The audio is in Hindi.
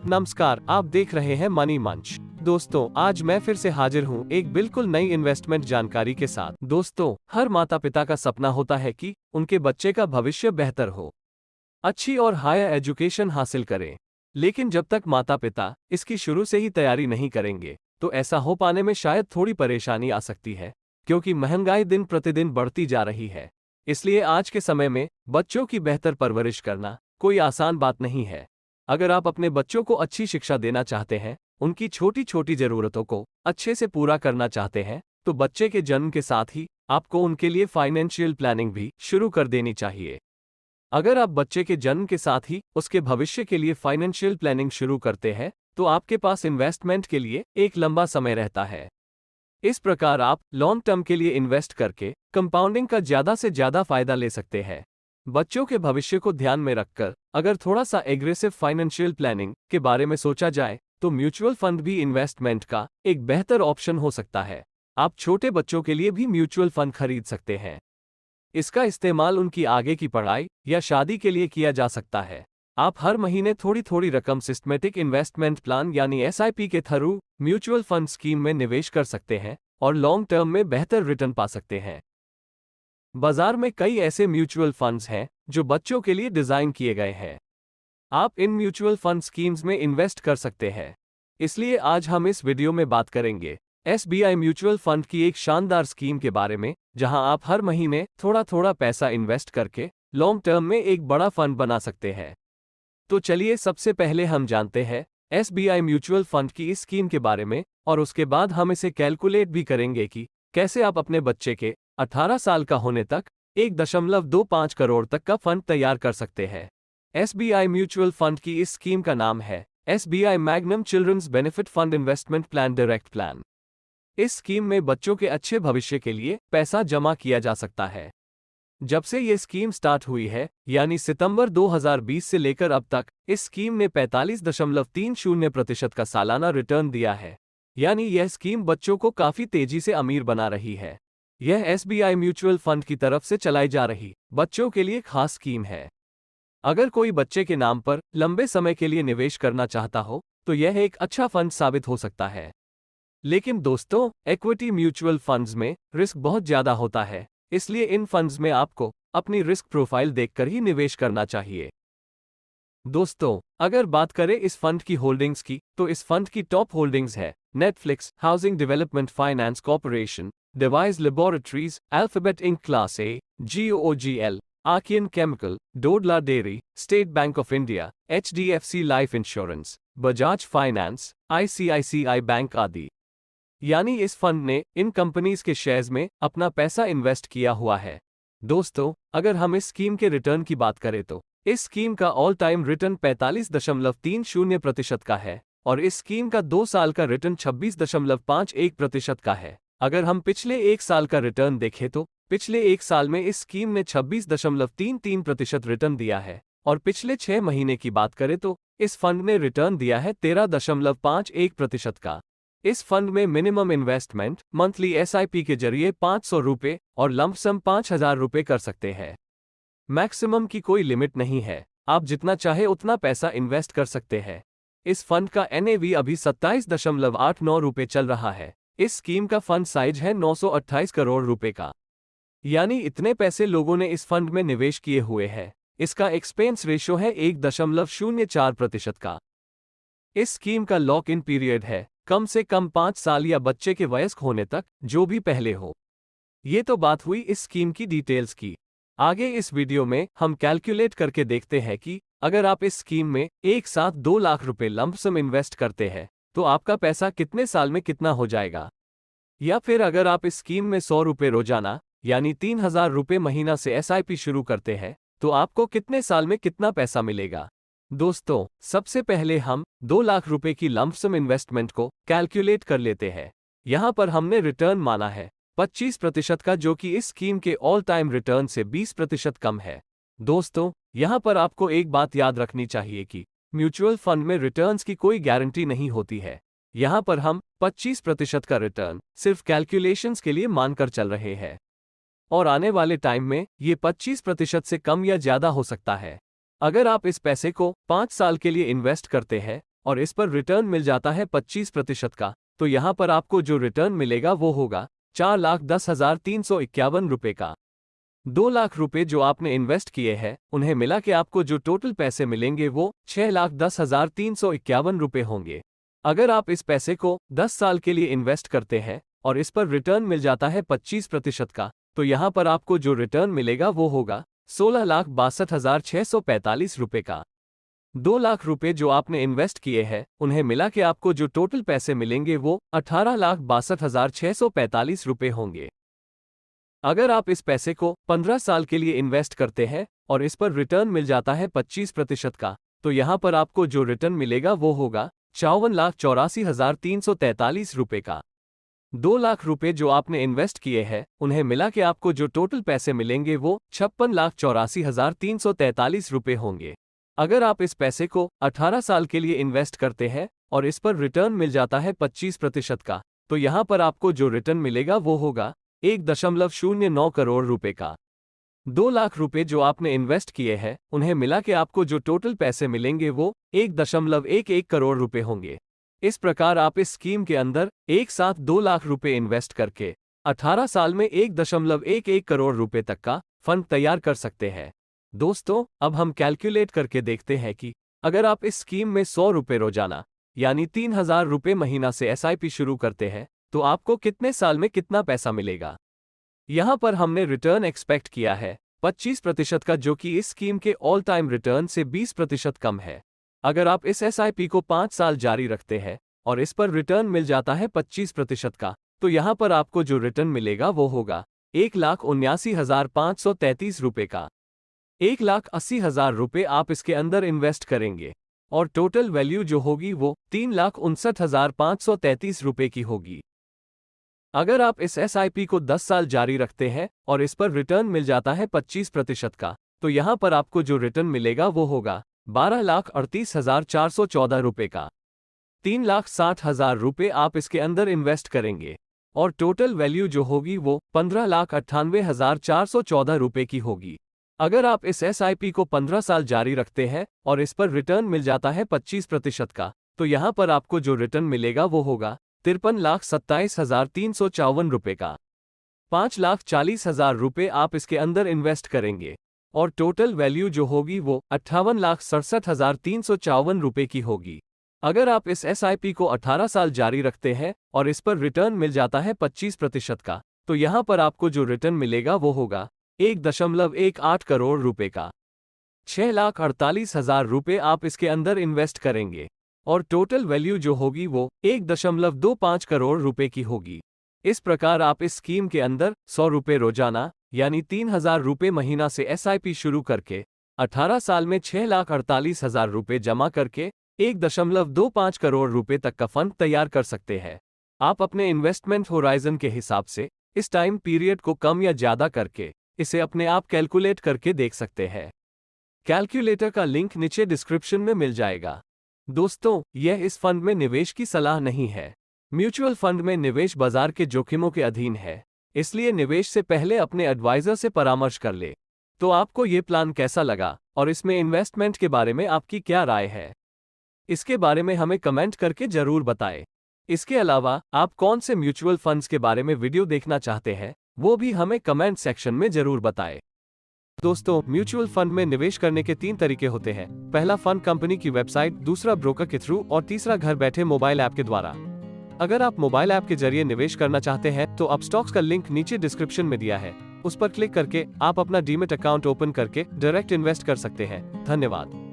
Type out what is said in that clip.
नमस्कार, आप देख रहे हैं मनी मंच। दोस्तों, आज मैं फिर से हाजिर हूँ एक बिल्कुल नई इन्वेस्टमेंट जानकारी के साथ। दोस्तों, हर माता पिता का सपना होता है कि उनके बच्चे का भविष्य बेहतर हो, अच्छी और हायर एजुकेशन हासिल करें। लेकिन जब तक माता पिता इसकी शुरू से ही तैयारी नहीं करेंगे, तो ऐसा हो पाने में शायद थोड़ी परेशानी आ सकती है, क्योंकि महंगाई दिन प्रतिदिन बढ़ती जा रही है। इसलिए आज के समय में बच्चों की बेहतर परवरिश करना कोई आसान बात नहीं है। अगर आप अपने बच्चों को अच्छी शिक्षा देना चाहते हैं, उनकी छोटी छोटी जरूरतों को अच्छे से पूरा करना चाहते हैं, तो बच्चे के जन्म के साथ ही आपको उनके लिए फाइनेंशियल प्लानिंग भी शुरू कर देनी चाहिए। अगर आप बच्चे के जन्म के साथ ही उसके भविष्य के लिए फाइनेंशियल प्लानिंग शुरू करते हैं, तो आपके पास इन्वेस्टमेंट के लिए एक लंबा समय रहता है। इस प्रकार आप लॉन्ग टर्म के लिए इन्वेस्ट करके कंपाउंडिंग का ज्यादा से ज्यादा फायदा ले सकते हैं। बच्चों के भविष्य को ध्यान में रखकर अगर थोड़ा सा एग्रेसिव फाइनेंशियल प्लानिंग के बारे में सोचा जाए, तो म्यूचुअल फंड भी इन्वेस्टमेंट का एक बेहतर ऑप्शन हो सकता है। आप छोटे बच्चों के लिए भी म्यूचुअल फंड खरीद सकते हैं। इसका इस्तेमाल उनकी आगे की पढ़ाई या शादी के लिए किया जा सकता है। आप हर महीने थोड़ी थोड़ी रकम सिस्टमेटिक इन्वेस्टमेंट प्लान यानी एसआईपी के थ्रू म्यूचुअल फंड स्कीम में निवेश कर सकते हैं और लॉन्ग टर्म में बेहतर रिटर्न पा सकते हैं। बाजार में कई ऐसे म्यूचुअल फंड्स हैं जो बच्चों के लिए डिजाइन किए गए हैं। आप इन म्यूचुअल फंड स्कीम्स में इन्वेस्ट कर सकते हैं। इसलिए आज हम इस वीडियो में बात करेंगे एसबीआई म्यूचुअल फंड की एक शानदार स्कीम के बारे में, जहां आप हर महीने थोड़ा थोड़ा पैसा इन्वेस्ट करके लॉन्ग टर्म में एक बड़ा फंड बना सकते हैं। तो चलिए सबसे पहले हम जानते हैं एसबीआई म्यूचुअल फंड की इस स्कीम के बारे में, और उसके बाद हम इसे कैलकुलेट भी करेंगे कि कैसे आप अपने बच्चे के 18 साल का होने तक 1.25 करोड़ तक का फंड तैयार कर सकते हैं। एसबीआई म्यूचुअल फंड की इस स्कीम का नाम है SBI magnum children's benefit fund investment plan direct plan. इस स्कीम में बच्चों के अच्छे भविष्य के लिए पैसा जमा किया जा सकता है। जब से ये स्कीम स्टार्ट हुई है, यानी सितंबर 2020 से लेकर अब तक, इस स्कीम ने 45.30% का सालाना रिटर्न दिया है। यानी यह स्कीम बच्चों को काफी तेजी से अमीर बना रही है। यह एसबीआई म्यूचुअल फंड की तरफ से चलाई जा रही बच्चों के लिए खास स्कीम है। अगर कोई बच्चे के नाम पर लंबे समय के लिए निवेश करना चाहता हो, तो यह एक अच्छा फंड साबित हो सकता है। लेकिन दोस्तों, इक्विटी म्यूचुअल फंड्स में रिस्क बहुत ज्यादा होता है, इसलिए इन फंड्स में आपको अपनी रिस्क प्रोफाइल देखकर ही निवेश करना चाहिए। दोस्तों, अगर बात करें इस फंड की होल्डिंग्स की, तो इस फंड की टॉप होल्डिंग्स है Netflix, housing development finance corporation, Divi's laboratories, Alphabet Inc class A, GOOGL, Archean chemical, Dodla dairy, State Bank of India, HDFC life insurance, Bajaj finance, ICICI bank आदि। यानी इस फंड ने इन कंपनीज के शेयर्स में अपना पैसा इन्वेस्ट किया हुआ है। दोस्तों, अगर हम इस स्कीम के रिटर्न की बात करें, तो इस स्कीम का ऑल टाइम रिटर्न 45.30% का है, और इस स्कीम का 2 साल का रिटर्न 26.51% का है। अगर हम पिछले 1 साल का रिटर्न देखें, तो पिछले 1 साल में इस स्कीम ने 26.33% रिटर्न दिया है, और पिछले 6 महीने की बात करें तो इस फंड ने रिटर्न दिया है 13.51% का। इस फंड में मिनिमम इन्वेस्टमेंट मंथली एसआईपी के जरिए 500 रुपये और लंप सम 5000 रुपये कर सकते हैं। मैक्सिमम की कोई लिमिट नहीं है, आप जितना चाहे उतना पैसा इन्वेस्ट कर सकते हैं। इस फंड का NAV अभी 27.89 रुपये चल रहा है। इस स्कीम का फंड साइज है 928 करोड़ रुपए का। यानी इतने पैसे लोगों ने इस फंड में निवेश किए हुए हैं। इसका एक्सपेंस रेशो है 1.04% का। इस स्कीम का लॉक इन पीरियड है कम से कम 5 साल या बच्चे के वयस्क होने तक, जो भी पहले हो। ये तो बात हुई इस स्कीम की डिटेल्स की। आगे इस वीडियो में हम कैलकुलेट करके देखते हैं कि अगर आप इस स्कीम में एक साथ 2 लाख रुपए लंप सम इन्वेस्ट करते हैं, तो आपका पैसा कितने साल में कितना हो जाएगा। या फिर अगर आप इस स्कीम में 100 रुपये रोजाना यानी 3000 रुपये महीना से एसआईपी शुरू करते हैं, तो आपको कितने साल में कितना पैसा मिलेगा। दोस्तों, सबसे पहले हम 2 लाख रुपए की लंप सम इन्वेस्टमेंट को कैलकुलेट कर लेते हैं। यहां पर हमने रिटर्न माना है 25% का, जो कि इस स्कीम के ऑल टाइम रिटर्न से 20% कम है। दोस्तों, यहां पर आपको एक बात याद रखनी चाहिए कि म्यूचुअल फंड में रिटर्न्स की कोई गारंटी नहीं होती है। यहां पर हम 25% का रिटर्न सिर्फ कैलकुलेशंस के लिए मानकर चल रहे हैं, और आने वाले टाइम में ये 25% से कम या ज्यादा हो सकता है। अगर आप इस पैसे को 5 साल के लिए इन्वेस्ट करते हैं और इस पर रिटर्न मिल जाता है 25% का, तो यहाँ पर आपको जो रिटर्न मिलेगा वो होगा 4,10,351 रुपए का। 2 लाख रुपए जो आपने इन्वेस्ट किए हैं उन्हें मिला के आपको जो टोटल पैसे मिलेंगे वो 6,10,351 रुपए होंगे। अगर आप इस पैसे को 10 साल के लिए इन्वेस्ट करते हैं और इस पर रिटर्न मिल जाता है 25% का, तो यहाँ पर आपको जो रिटर्न मिलेगा वो होगा 16,62,645 रुपए का। 2 लाख रुपए जो आपने इन्वेस्ट किए हैं उन्हें मिला के आपको जो टोटल पैसे मिलेंगे वो 18,62,645 रुपए होंगे। अगर आप इस पैसे को 15 साल के लिए इन्वेस्ट करते हैं और इस पर रिटर्न मिल जाता है 25% का, तो यहाँ पर आपको जो रिटर्न मिलेगा वो होगा 54,84,343 रुपए का। 2 लाख रुपए जो आपने इन्वेस्ट किए हैं उन्हें मिला के आपको जो टोटल पैसे मिलेंगे वो 56,84,343 रुपए होंगे। अगर आप इस पैसे को 18 साल के लिए इन्वेस्ट करते हैं और इस पर रिटर्न मिल जाता है 25% का, तो यहाँ पर आपको जो रिटर्न मिलेगा वो होगा 1.09 करोड़ रुपए का। 2 लाख रुपए जो आपने इन्वेस्ट किए हैं उन्हें मिला के आपको जो टोटल पैसे मिलेंगे वो 1.11 करोड़ रुपए होंगे। इस प्रकार आप इस स्कीम के अंदर एक साथ 2 लाख रुपए इन्वेस्ट करके 18 साल में 1.11 करोड़ रुपए तक का फंड तैयार कर सकते हैं। दोस्तों, अब हम कैलकुलेट करके देखते हैं कि अगर आप इस स्कीम में 100 रुपए रोजाना यानी 3,000 रुपए महीना से SIP शुरू करते हैं तो आपको कितने साल में कितना पैसा मिलेगा। यहां पर हमने रिटर्न एक्सपेक्ट किया है 25% का, जो कि इस स्कीम के ऑल टाइम रिटर्न से 20% कम है। अगर आप इस SIP को 5 साल जारी रखते हैं और इस पर रिटर्न मिल जाता है 25% का, तो यहां पर आपको जो रिटर्न मिलेगा वो होगा 1,79,533 रुपए का। 1,80,000 रुपए आप इसके अंदर इन्वेस्ट करेंगे और टोटल वैल्यू जो होगी वो 3,59,533 रुपए की होगी। अगर आप इस SIP को 10 साल जारी रखते हैं और इस पर रिटर्न मिल जाता है 25% का, तो यहां पर आपको जो रिटर्न मिलेगा वो होगा 12,38,414 रुपए का। 3,60,000 रुपए आप इसके अंदर इन्वेस्ट करेंगे और टोटल वैल्यू जो होगी वो 15,98,414 रुपए की होगी। अगर आप इस SIP को 15 साल जारी रखते हैं और इस पर रिटर्न मिल जाता है 25% का, तो यहां पर आपको जो रिटर्न मिलेगा वो होगा 53,27,354 रुपए का। 5,40,000 रुपए आप इसके अंदर इन्वेस्ट करेंगे और टोटल वैल्यू जो होगी वो 58,67,354 रुपए की होगी। अगर आप इस SIP को 18 साल जारी रखते हैं और इस पर रिटर्न मिल जाता है 25% का, तो यहां पर आपको जो रिटर्न मिलेगा वो होगा 1.18 करोड़ रुपए का। 6,48,000 रुपए आप इसके अंदर इन्वेस्ट करेंगे और टोटल वैल्यू जो होगी वो 1.25 करोड़ रुपए की होगी। इस प्रकार आप इस स्कीम के अंदर 100 रुपए रोजाना यानी 3,000 रुपए महीना से SIP शुरू करके 18 साल में 6,48,000 रुपए जमा करके 1.25 करोड़ रुपए तक का फंड तैयार कर सकते हैं। आप अपने इन्वेस्टमेंट होराइजन के हिसाब से इस टाइम पीरियड को कम या ज्यादा करके इसे अपने आप कैलकुलेट करके देख सकते हैं। कैलकुलेटर का लिंक नीचे डिस्क्रिप्शन में मिल जाएगा। दोस्तों, यह इस फंड में निवेश की सलाह नहीं है। म्यूचुअल फंड में निवेश बाजार के जोखिमों के अधीन है, इसलिए निवेश से पहले अपने एडवाइजर से परामर्श कर ले। तो आपको ये प्लान कैसा लगा और इसमें इन्वेस्टमेंट के बारे में आपकी क्या राय है, इसके बारे में हमें कमेंट करके जरूर बताएं। इसके अलावा आप कौन से म्यूचुअल फंड्स के बारे में वीडियो देखना चाहते हैं वो भी हमें कमेंट सेक्शन में जरूर बताएं। दोस्तों, म्यूचुअल फंड में निवेश करने के 3 तरीके होते हैं। पहला फंड कंपनी की वेबसाइट, दूसरा ब्रोकर के थ्रू और तीसरा घर बैठे मोबाइल ऐप के द्वारा। अगर आप मोबाइल ऐप के जरिए निवेश करना चाहते हैं तो अपस्टॉक्स का लिंक नीचे डिस्क्रिप्शन में दिया है, उस पर क्लिक करके आप अपना डीमैट अकाउंट ओपन करके डायरेक्ट इन्वेस्ट कर सकते हैं। धन्यवाद।